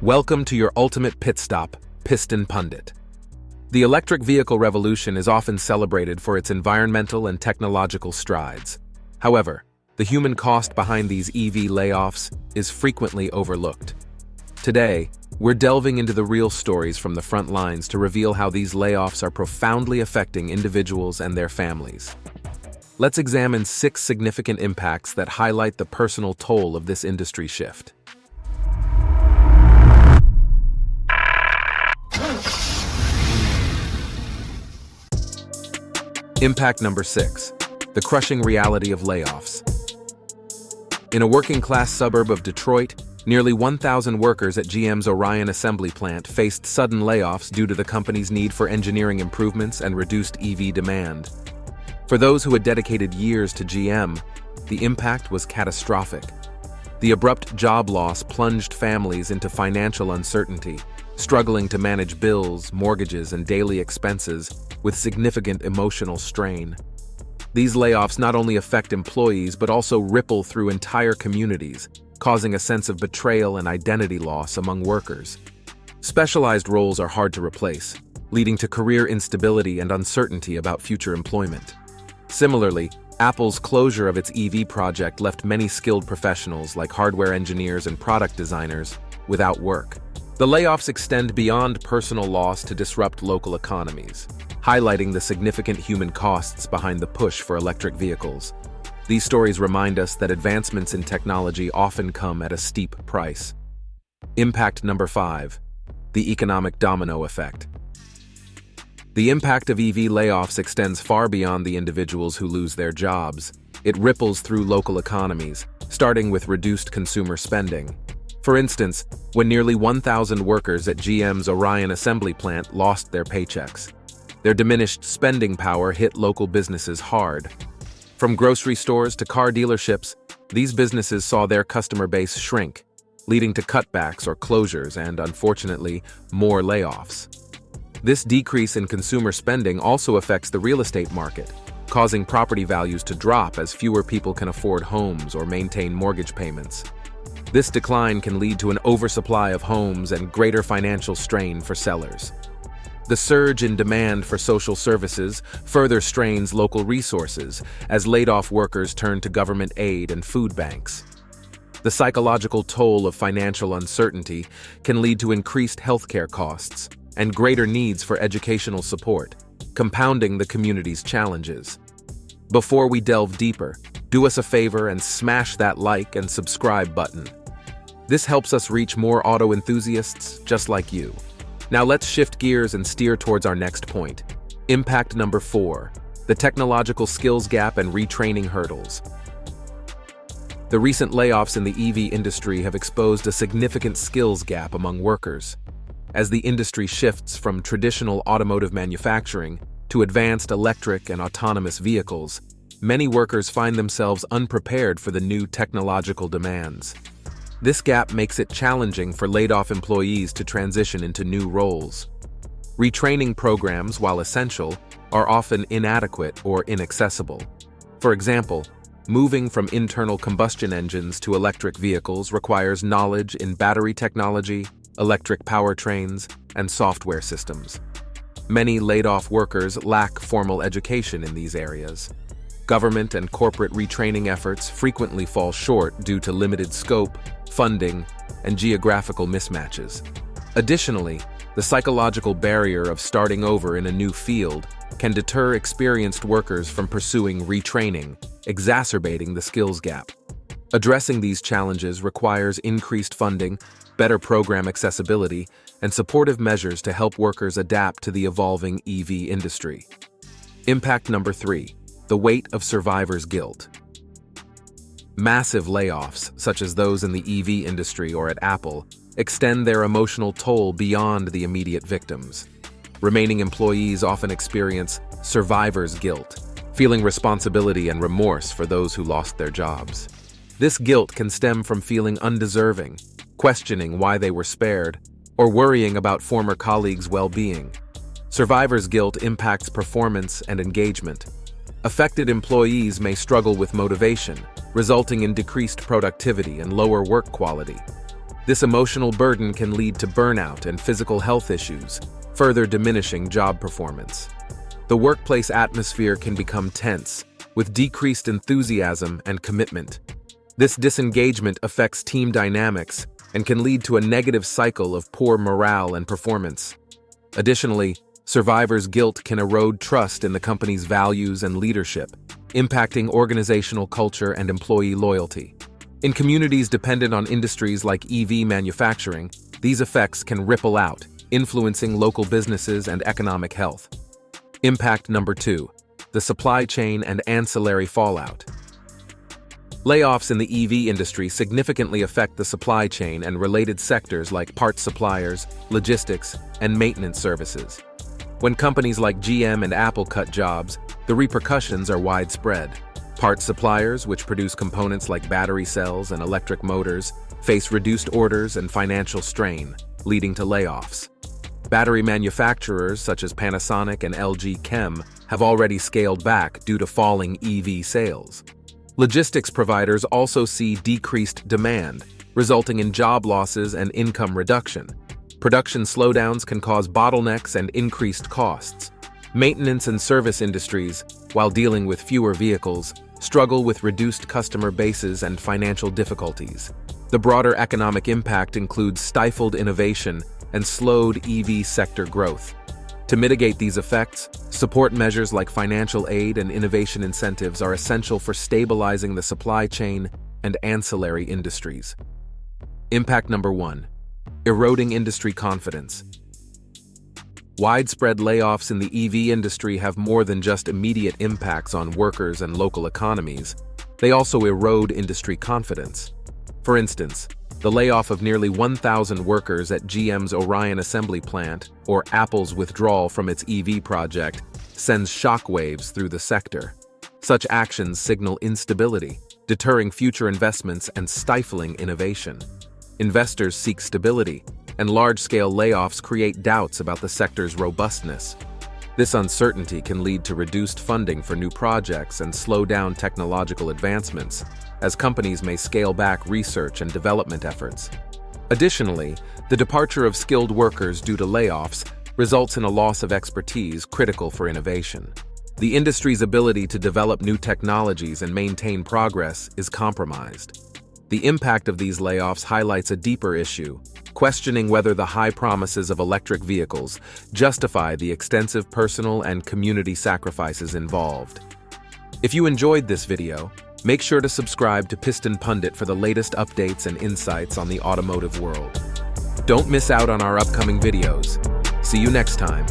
Welcome to your ultimate pit stop, Piston Pundit. The electric vehicle revolution is often celebrated for its environmental and technological strides. However, the human cost behind these EV layoffs is frequently overlooked. Today, we're delving into the real stories from the front lines to reveal how these layoffs are profoundly affecting individuals and their families. Let's examine 6 significant impacts that highlight the personal toll of this industry shift. Impact number 6, the crushing reality of layoffs. In a working-class suburb of Detroit, nearly 1,000 workers at GM's Orion assembly plant faced sudden layoffs due to the company's need for engineering improvements and reduced EV demand. For those who had dedicated years to GM, the impact was catastrophic. The abrupt job loss plunged families into financial uncertainty, struggling to manage bills, mortgages, and daily expenses with significant emotional strain. These layoffs not only affect employees but also ripple through entire communities, causing a sense of betrayal and identity loss among workers. Specialized roles are hard to replace, leading to career instability and uncertainty about future employment. Similarly, Apple's closure of its EV project left many skilled professionals like hardware engineers and product designers without work. The layoffs extend beyond personal loss to disrupt local economies, highlighting the significant human costs behind the push for electric vehicles. These stories remind us that advancements in technology often come at a steep price. Impact number 5, the economic domino effect. The impact of EV layoffs extends far beyond the individuals who lose their jobs. It ripples through local economies, starting with reduced consumer spending. For instance, when nearly 1,000 workers at GM's Orion assembly plant lost their paychecks, their diminished spending power hit local businesses hard. From grocery stores to car dealerships, these businesses saw their customer base shrink, leading to cutbacks or closures and, unfortunately, more layoffs. This decrease in consumer spending also affects the real estate market, causing property values to drop as fewer people can afford homes or maintain mortgage payments. This decline can lead to an oversupply of homes and greater financial strain for sellers. The surge in demand for social services further strains local resources as laid-off workers turn to government aid and food banks. The psychological toll of financial uncertainty can lead to increased healthcare costs and greater needs for educational support, compounding the community's challenges. Before we delve deeper, do us a favor and smash that like and subscribe button. This helps us reach more auto enthusiasts just like you. Now let's shift gears and steer towards our next point. Impact number 4, the technological skills gap and retraining hurdles. The recent layoffs in the EV industry have exposed a significant skills gap among workers. As the industry shifts from traditional automotive manufacturing to advanced electric and autonomous vehicles, many workers find themselves unprepared for the new technological demands. This gap makes it challenging for laid-off employees to transition into new roles. Retraining programs, while essential, are often inadequate or inaccessible. For example, moving from internal combustion engines to electric vehicles requires knowledge in battery technology, electric powertrains, and software systems. Many laid-off workers lack formal education in these areas. Government and corporate retraining efforts frequently fall short due to limited scope, funding, and geographical mismatches. Additionally, the psychological barrier of starting over in a new field can deter experienced workers from pursuing retraining, exacerbating the skills gap. Addressing these challenges requires increased funding, better program accessibility, and supportive measures to help workers adapt to the evolving EV industry. Impact number 3, the weight of survivor's guilt. Massive layoffs, such as those in the EV industry or at Apple, extend their emotional toll beyond the immediate victims. Remaining employees often experience survivor's guilt, feeling responsibility and remorse for those who lost their jobs. This guilt can stem from feeling undeserving, questioning why they were spared, or worrying about former colleagues' well-being. Survivor's guilt impacts performance and engagement. Affected employees may struggle with motivation, resulting in decreased productivity and lower work quality. This emotional burden can lead to burnout and physical health issues, further diminishing job performance. The workplace atmosphere can become tense, with decreased enthusiasm and commitment. This disengagement affects team dynamics and can lead to a negative cycle of poor morale and performance. Additionally, survivors' guilt can erode trust in the company's values and leadership, impacting organizational culture and employee loyalty. In communities dependent on industries like EV manufacturing, these effects can ripple out, influencing local businesses and economic health. Impact number 2: the supply chain and ancillary fallout. Layoffs in the EV industry significantly affect the supply chain and related sectors like parts suppliers, logistics, and maintenance services. When companies like GM and Apple cut jobs, the repercussions are widespread. Parts suppliers, which produce components like battery cells and electric motors, face reduced orders and financial strain, leading to layoffs. Battery manufacturers such as Panasonic and LG Chem have already scaled back due to falling EV sales. Logistics providers also see decreased demand, resulting in job losses and income reduction. Production slowdowns can cause bottlenecks and increased costs. Maintenance and service industries, while dealing with fewer vehicles, struggle with reduced customer bases and financial difficulties. The broader economic impact includes stifled innovation and slowed EV sector growth. To mitigate these effects, support measures like financial aid and innovation incentives are essential for stabilizing the supply chain and ancillary industries. Impact number 1: eroding industry confidence. Widespread layoffs in the EV industry have more than just immediate impacts on workers and local economies. They also erode industry confidence. For instance, the layoff of nearly 1,000 workers at GM's Orion assembly plant, or Apple's withdrawal from its EV project, sends shockwaves through the sector. Such actions signal instability, deterring future investments and stifling innovation. Investors seek stability, and large-scale layoffs create doubts about the sector's robustness. This uncertainty can lead to reduced funding for new projects and slow down technological advancements, as companies may scale back research and development efforts. Additionally, the departure of skilled workers due to layoffs results in a loss of expertise critical for innovation. The industry's ability to develop new technologies and maintain progress is compromised. The impact of these layoffs highlights a deeper issue, questioning whether the high promises of electric vehicles justify the extensive personal and community sacrifices involved. If you enjoyed this video, make sure to subscribe to Piston Pundit for the latest updates and insights on the automotive world. Don't miss out on our upcoming videos. See you next time.